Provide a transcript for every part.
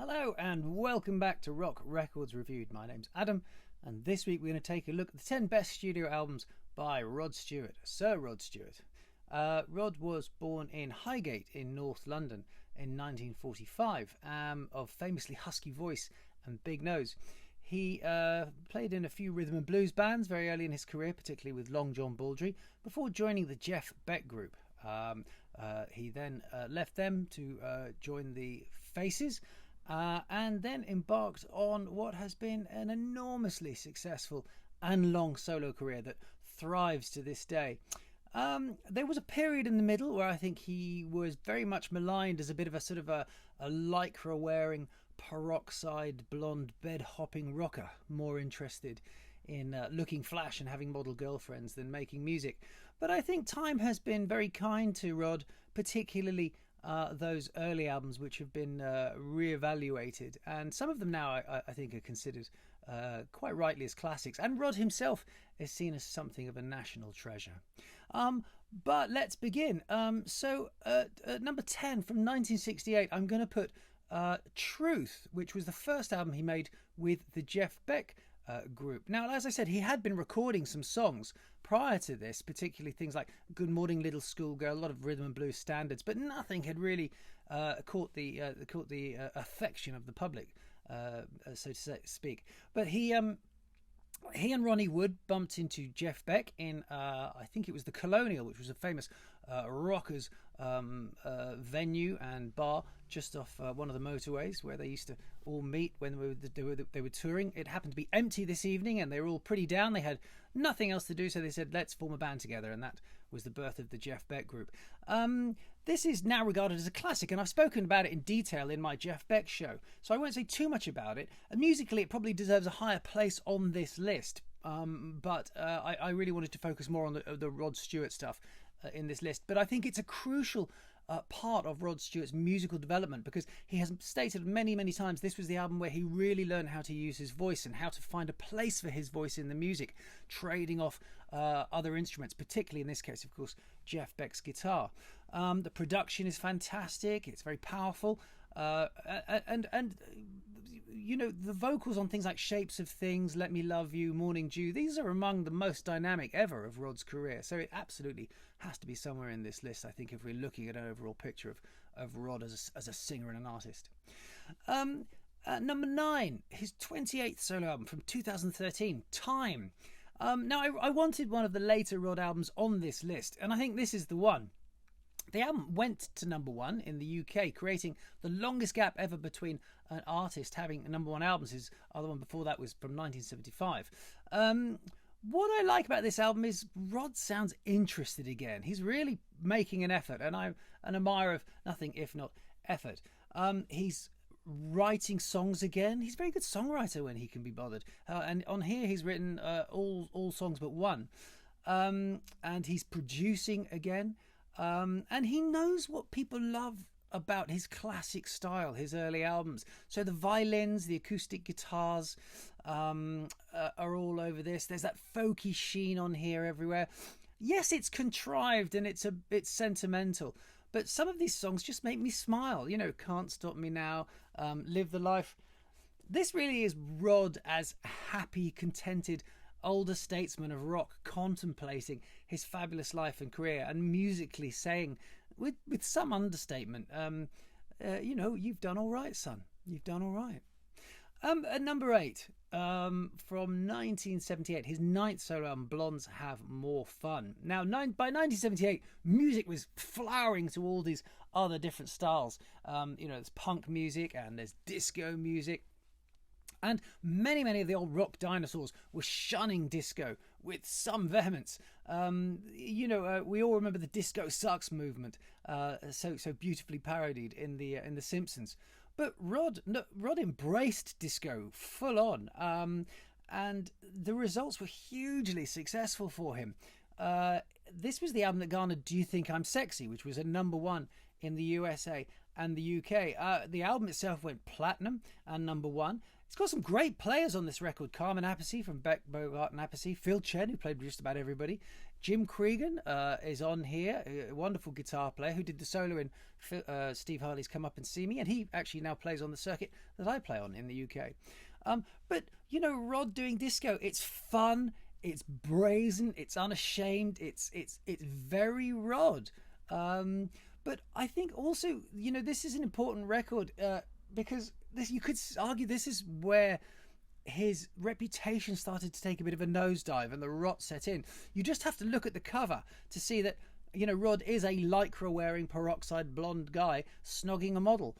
Hello and welcome back to Rock Records Reviewed. My name's Adam, and this week we're going to take a look at the 10 best studio albums by Rod Stewart, Sir Rod Stewart. Rod was born in Highgate in North London in 1945, of famously husky voice and big nose. He played in a few rhythm and blues bands very early in his career, particularly with Long John Baldry, before joining the Jeff Beck Group. He then left them to join the Faces, and then embarked on what has been an enormously successful and long solo career that thrives to this day. There was a period in the middle where I think he was very much maligned as a bit of a sort of a lycra wearing, peroxide blonde bed hopping rocker, more interested in looking flash and having model girlfriends than making music. But I think time has been very kind to Rod, particularly those early albums which have been re-evaluated, and some of them now I think are considered quite rightly as classics, and Rod himself is seen as something of a national treasure. But let's begin. So at number 10 from 1968, I'm going to put Truth, which was the first album he made with the Jeff Beck group. Now, as I said, he had been recording some songs prior to this, particularly things like Good Morning Little Schoolgirl, a lot of rhythm and blues standards, but nothing had really caught the affection of the public, so to speak. But he and Ronnie Wood bumped into Jeff Beck in I think it was the Colonial, which was a famous rockers venue and bar just off one of the motorways where they used to all meet when they were touring. It happened to be empty this evening and they were all pretty down. They had nothing else to do, so they said, let's form a band together, and that was the birth of the Jeff Beck Group. This is now regarded as a classic, and I've spoken about it in detail in my Jeff Beck show, so I won't say too much about it. Musically, it probably deserves a higher place on this list, but I really wanted to focus more on the Rod Stewart stuff in this list. But I think it's a crucial part of Rod Stewart's musical development, because he has stated many times this was the album where he really learned how to use his voice and how to find a place for his voice in the music, trading off other instruments, particularly in this case, of course, Jeff Beck's guitar. The production is fantastic, it's very powerful, and you know, the vocals on things like Shapes of Things, Let Me Love You, Morning Dew, these are among the most dynamic ever of Rod's career, so it absolutely has to be somewhere in this list, I think, if we're looking at an overall picture of Rod as a singer and an artist. Number 9, his 28th solo album from 2013, Time. Now, I wanted one of the later Rod albums on this list, and I think this is the one. The album went to number 1 in the UK, creating the longest gap ever between an artist having number 1 albums. His other one before that was from 1975. What I like about this album is Rod sounds interested again. He's really making an effort, and I'm an admirer of nothing if not effort. He's writing songs again. He's a very good songwriter when he can be bothered. And on here he's written all songs but one. And he's producing again. And he knows what people love about his classic style, his early albums. So the violins, the acoustic guitars are all over this. There's that folky sheen on here everywhere. Yes, it's contrived and it's sentimental, but some of these songs just make me smile. You know, Can't Stop Me Now, Live the Life. This really is Rod as a happy, contented older statesman of rock, contemplating his fabulous life and career, and musically saying, with some understatement, you know, you've done all right, son. You've done all right. At number 8, from 1978, his 9th solo album, Blondes Have More Fun. Now, by 1978, music was flowering to all these other different styles. You know, there's punk music and there's disco music. And many of the old rock dinosaurs were shunning disco with some vehemence. You know, we all remember the Disco Sucks movement, so beautifully parodied in the Simpsons. But Rod embraced disco full on, and the results were hugely successful for him. This was the album that garnered Do You Think I'm Sexy, which was a number 1 in the USA and the UK. The album itself went platinum and number 1. It's got some great players on this record. Carmen Appice from Beck, Bogart and Appice. Phil Chen, who played with just about everybody. Jim Cregan is on here, a wonderful guitar player who did the solo in Steve Harley's Come Up and See Me, and he actually now plays on the circuit that I play on in the UK. But Rod doing disco, it's fun, it's brazen, it's unashamed, it's very Rod. But I think also, this is an important record because you could argue this is where his reputation started to take a bit of a nosedive and the rot set in. You just have to look at the cover to see that, Rod is a lycra-wearing peroxide blonde guy snogging a model.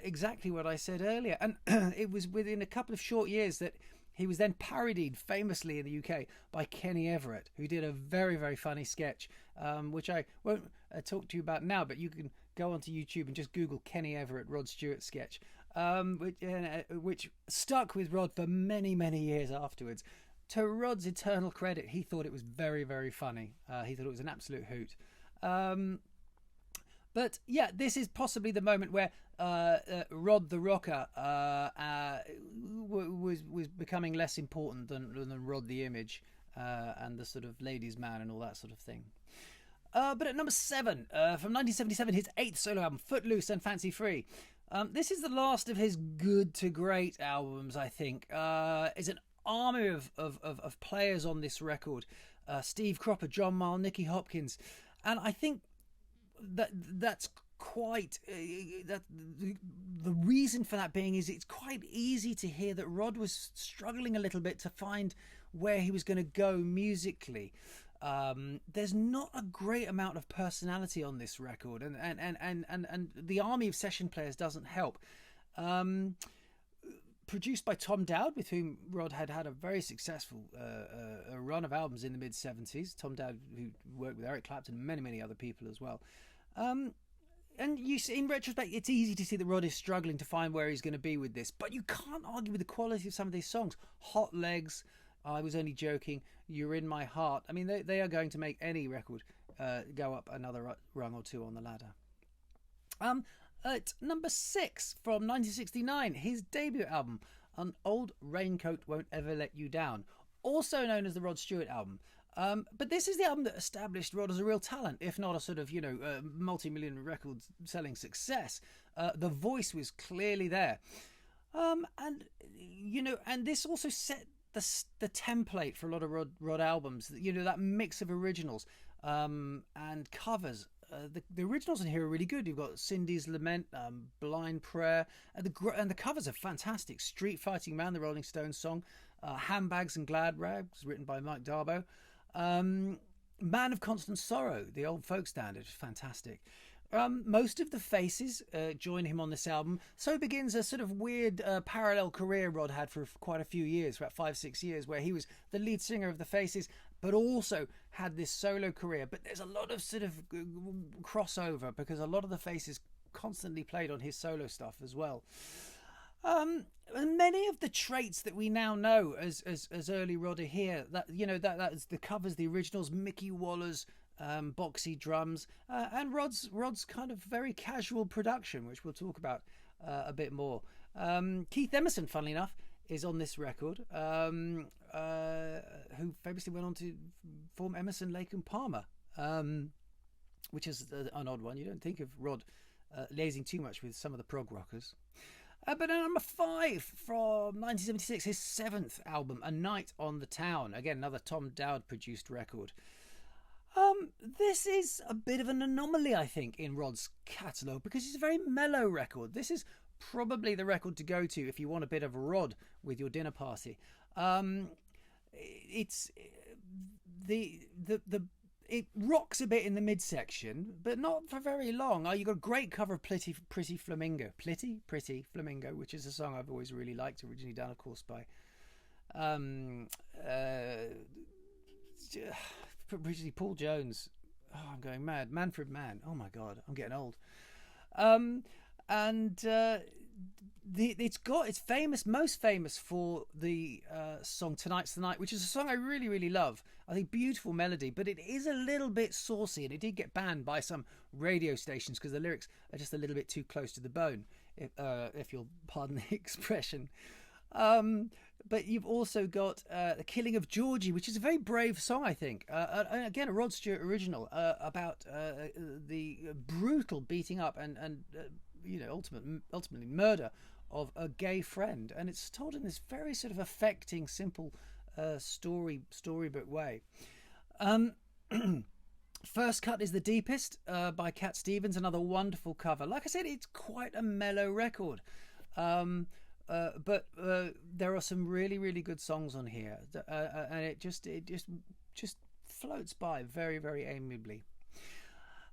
Exactly what I said earlier. And it was within a couple of short years that he was then parodied famously in the UK by Kenny Everett, who did a very, very funny sketch, which I won't talk to you about now, but you can go onto YouTube and just Google Kenny Everett Rod Stewart sketch, which stuck with Rod for many, many years afterwards. To Rod's eternal credit, he thought it was very, very funny. He thought it was an absolute hoot. But yeah, this is possibly the moment where Rod the Rocker was becoming less important than Rod the Image and the sort of ladies' man and all that sort of thing. But at number 7, from 1977, his 8th solo album, Footloose and Fancy Free. This is the last of his good to great albums, I think. Is an army of players on this record. Steve Cropper, John Mayall, Nicky Hopkins. And I think that's quite the reason for that being is it's quite easy to hear that Rod was struggling a little bit to find where he was going to go musically. There's not a great amount of personality on this record, and the army of session players doesn't help. Produced by Tom Dowd, with whom Rod had a very successful run of albums in the mid-70s. Tom Dowd, who worked with Eric Clapton and many, many other people as well. And you see, in retrospect, it's easy to see that Rod is struggling to find where he's going to be with this. But you can't argue with the quality of some of these songs. Hot Legs, I Was Only Joking, You're In My Heart. I mean, they are going to make any record go up another rung or two on the ladder. At number 6 from 1969, his debut album, An Old Raincoat Won't Ever Let You Down, also known as the Rod Stewart album. But this is the album that established Rod as a real talent, if not a sort of, multi-million record selling success. The voice was clearly there. And this also set the template for a lot of Rod albums, that mix of originals and covers. The originals in here are really good. You've got Cindy's Lament, Blind Prayer, and the covers are fantastic. Street Fighting Man, the Rolling Stones song, Handbags and Glad Rags, written by Mike Darbo, Man of Constant Sorrow, the old folk standard, fantastic. Most of the faces join him on this album. So begins a sort of weird parallel career Rod had for quite a few years, about 5-6 years, where he was the lead singer of the Faces, but also had this solo career. But there's a lot of sort of crossover because a lot of the Faces constantly played on his solo stuff as well. And many of the traits that we now know as early Rod are here, that is the covers, the originals, Mickey Waller's boxy drums, and Rod's kind of very casual production, which we'll talk about a bit more. Keith Emerson, funnily enough, is on this record, who famously went on to form Emerson, Lake and Palmer, which is an odd one. You don't think of Rod liaising too much with some of the prog rockers. But at number 5 from 1976, his 7th album, A Night on the Town. Again, another Tom Dowd produced record. This is a bit of an anomaly, I think, in Rod's catalogue because it's a very mellow record. This is probably the record to go to if you want a bit of Rod with your dinner party. It rocks a bit in the midsection, but not for very long. You got a great cover of Pretty Flamingo, which is a song I've always really liked, originally done, of course, by originally Paul Jones. Oh, I'm going mad. Manfred Mann. Oh my God, I'm getting old. It's famous, most famous for the song Tonight's the Night, which is a song I really, really love. I think beautiful melody, but it is a little bit saucy, and it did get banned by some radio stations because the lyrics are just a little bit too close to the bone, if you'll pardon the expression. But you've also got The Killing of Georgie, which is a very brave song, I think. Again, a Rod Stewart original about the brutal beating up and ultimately murder of a gay friend. And it's told in this very sort of affecting, simple storybook way. First Cut is the Deepest by Cat Stevens, another wonderful cover. Like I said, it's quite a mellow record. But there are some really, really good songs on here, and it just floats by very, very amiably.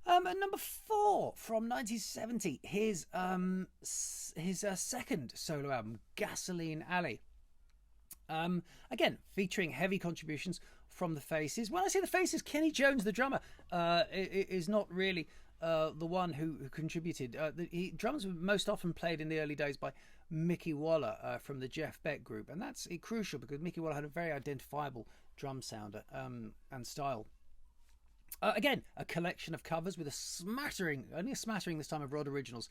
At number 4 from 1970, his second solo album, Gasoline Alley. Again, featuring heavy contributions from the Faces. When I say the Faces, Kenny Jones, the drummer, is not really the one who contributed. Drums were most often played in the early days by Mickey Waller from the Jeff Beck group, and that's crucial because Mickey Waller had a very identifiable drum sound and style. Again, a collection of covers with only a smattering this time of Rod originals.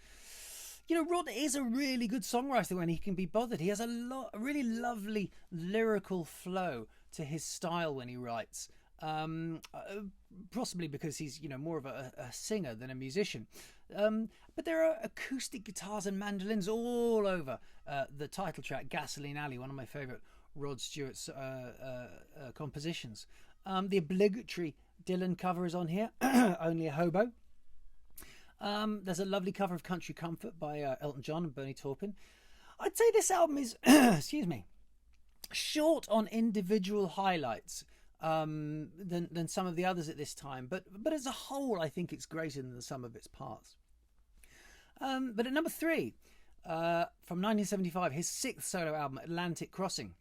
You know, Rod is a really good songwriter when he can be bothered. He has a really lovely lyrical flow to his style when he writes. Possibly because he's more of a singer than a musician, but there are acoustic guitars and mandolins all over the title track, Gasoline Alley, one of my favourite Rod Stewart's compositions. The obligatory Dylan cover is on here, Only a Hobo. There's a lovely cover of Country Comfort by Elton John and Bernie Taupin. I'd say this album is excuse me, short on individual highlights than some of the others at this time, but as a whole I think it's greater than the sum of its parts. But at number 3, from 1975, his 6th solo album, Atlantic Crossing.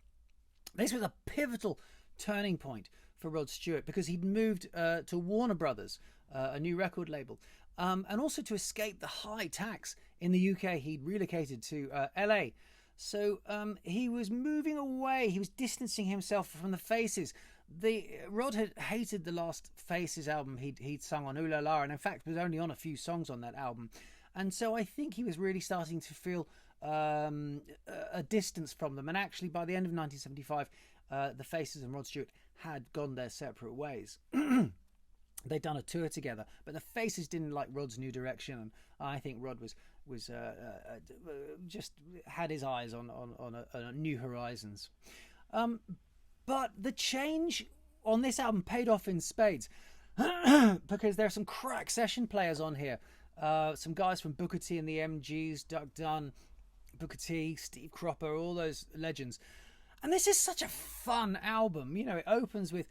This was a pivotal turning point for Rod Stewart because he'd moved to Warner Brothers, a new record label, and also to escape the high tax in the UK. He'd relocated to LA. So he was moving away. He was distancing himself from the Faces. Rod had hated the last Faces album he'd sung on Ooh La La, and in fact was only on a few songs on that album. And so I think he was really starting to feel a distance from them. And actually, by the end of 1975, the Faces and Rod Stewart had gone their separate ways. They'd done a tour together, but the Faces didn't like Rod's new direction, and I think Rod was just had his eyes on new horizons. But the change on this album paid off in spades because there are some crack session players on here. Some guys from Booker T and the MGs, Duck Dunn, Booker T, Steve Cropper, all those legends. And this is such a fun album. You know, it opens with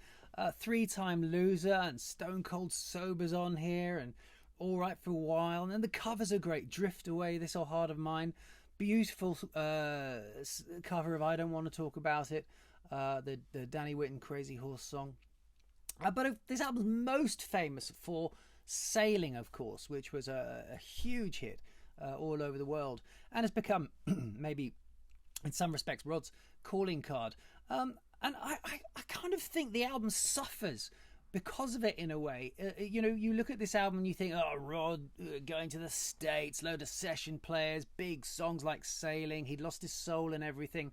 Three-Time Loser and Stone Cold Sober's on here, and All Right for a While. And then the covers are great. Drift Away, This Old Heart of Mine. Beautiful cover of I Don't Want to Talk About It, the Danny Whitten Crazy Horse song. But this album's most famous for Sailing, of course, which was a huge hit all over the world and has become maybe in some respects Rod's calling card. And I kind of think the album suffers because of it in a way. You look at this album and you think, oh, Rod going to the States, load of session players, big songs like Sailing, he'd lost his soul and everything.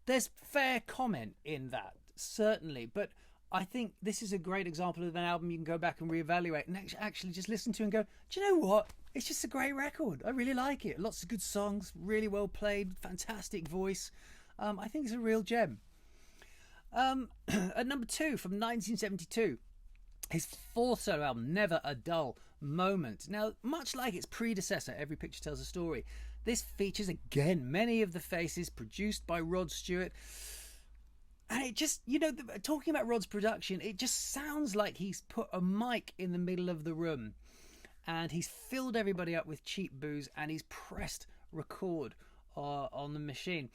There's fair comment in that, certainly, but I think this is a great example of an album you can go back and reevaluate and actually just listen to and go, do you know what? It's just a great record. I really like it. Lots of good songs, really well played, fantastic voice. I think it's a real gem. At number 2 from 1972, his 4th solo album, Never a Dull Moment. Now, much like its predecessor, Every Picture Tells a Story, this features again many of the Faces, produced by Rod Stewart. And it just, talking about Rod's production, it just sounds like he's put a mic in the middle of the room and he's filled everybody up with cheap booze and he's pressed record on the machine.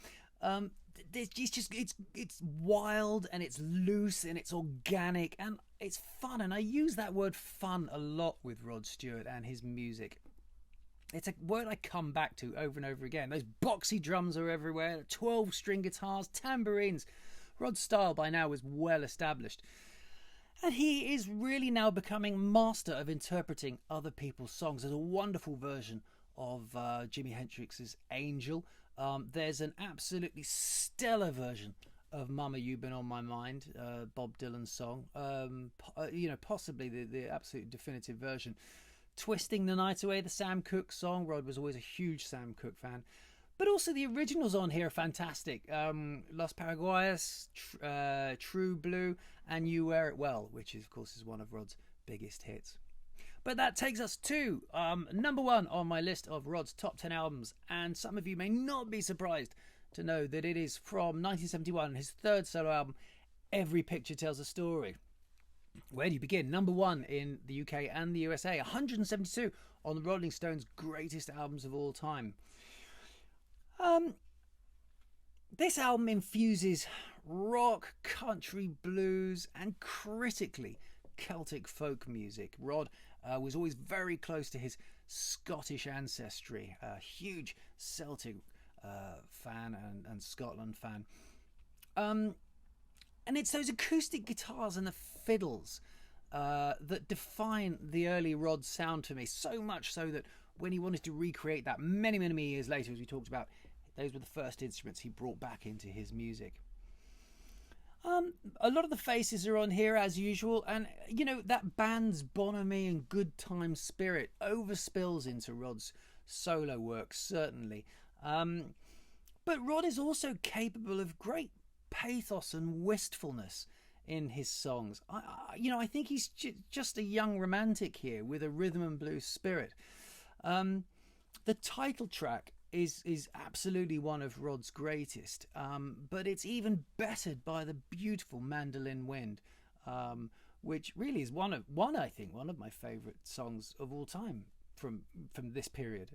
It's wild and it's loose and it's organic and it's fun. And I use that word fun a lot with Rod Stewart and his music. It's a word I come back to over and over again. Those boxy drums are everywhere, 12-string guitars, tambourines. Rod's style by now was well established. And he is really now becoming master of interpreting other people's songs. There's a wonderful version of Jimi Hendrix's Angel. There's an absolutely stellar version of Mama You've Been on My Mind, Bob Dylan's song. Possibly the absolute definitive version. Twisting the Night Away, the Sam Cooke song. Rod was always a huge Sam Cooke fan. But also the originals on here are fantastic. Los Paraguayas, True Blue, and You Wear It Well, which of course is one of Rod's biggest hits. But that takes us to number one on my list of Rod's top 10 albums. And some of you may not be surprised to know that it is from 1971, his third solo album, Every Picture Tells a Story. Where do you begin? Number one in the UK and the USA, 172 on the Rolling Stones' greatest albums of all time. This album infuses rock, country, blues, and critically Celtic folk music. Rod was always very close to his Scottish ancestry, a huge Celtic fan and Scotland fan. And it's those acoustic guitars and the fiddles that define the early Rod sound to me, so much so that when he wanted to recreate that many years later, as we talked about, those were the first instruments he brought back into his music. A lot of the faces are on here as usual, and that band's bonhomie and good time spirit overspills into Rod's solo work, certainly. But Rod is also capable of great pathos and wistfulness in his songs. I think he's just a young romantic here with a rhythm and blues spirit. The title track is absolutely one of Rod's greatest, but it's even bettered by the beautiful Mandolin Wind, which really is one of my favourite songs of all time from this period.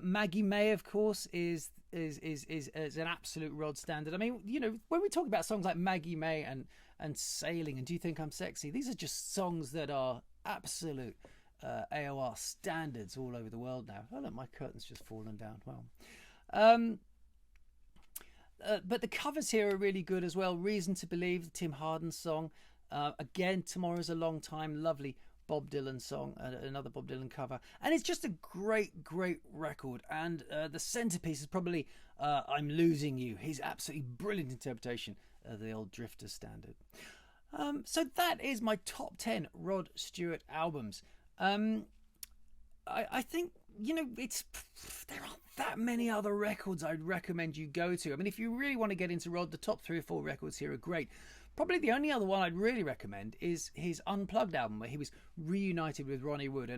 Maggie May, of course, is an absolute Rod standard. I mean, when we talk about songs like Maggie May and Sailing and Do You Think I'm Sexy, these are just songs that are absolute AOR standards all over the world now. Oh look, my curtain's just fallen down. Wow. But the covers here are really good as well. Reason to Believe, the Tim Hardin song. Again, Tomorrow's a Long Time, lovely Bob Dylan song, another Bob Dylan cover. And it's just a great record. And the centerpiece is probably I'm Losing You, his absolutely brilliant interpretation of the old Drifter standard. So that is my top 10 Rod Stewart albums. I think, there aren't that many other records I'd recommend you go to. I mean, if you really want to get into Rod, the top 3 or 4 records here are great. Probably the only other one I'd really recommend is his Unplugged album, where he was reunited with Ronnie Wood,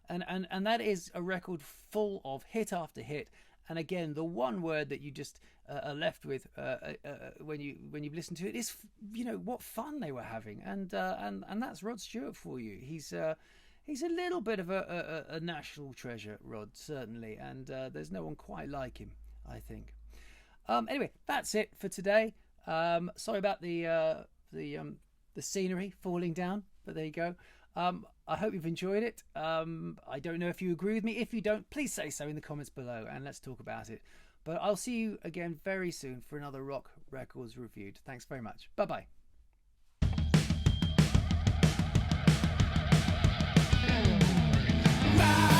and that is a record full of hit after hit. And again, the one word that you just are left with when you listen to it is, what fun they were having, and that's Rod Stewart for you. He's a little bit of a national treasure, Rod, certainly, and there's no one quite like him, I think. Anyway, that's it for today. Sorry about the scenery falling down, but there you go. I hope you've enjoyed it. I don't know if you agree with me. If you don't, please say so in the comments below and let's talk about it. But I'll see you again very soon for another Rock Records Reviewed. Thanks very much. Bye-bye. Bye.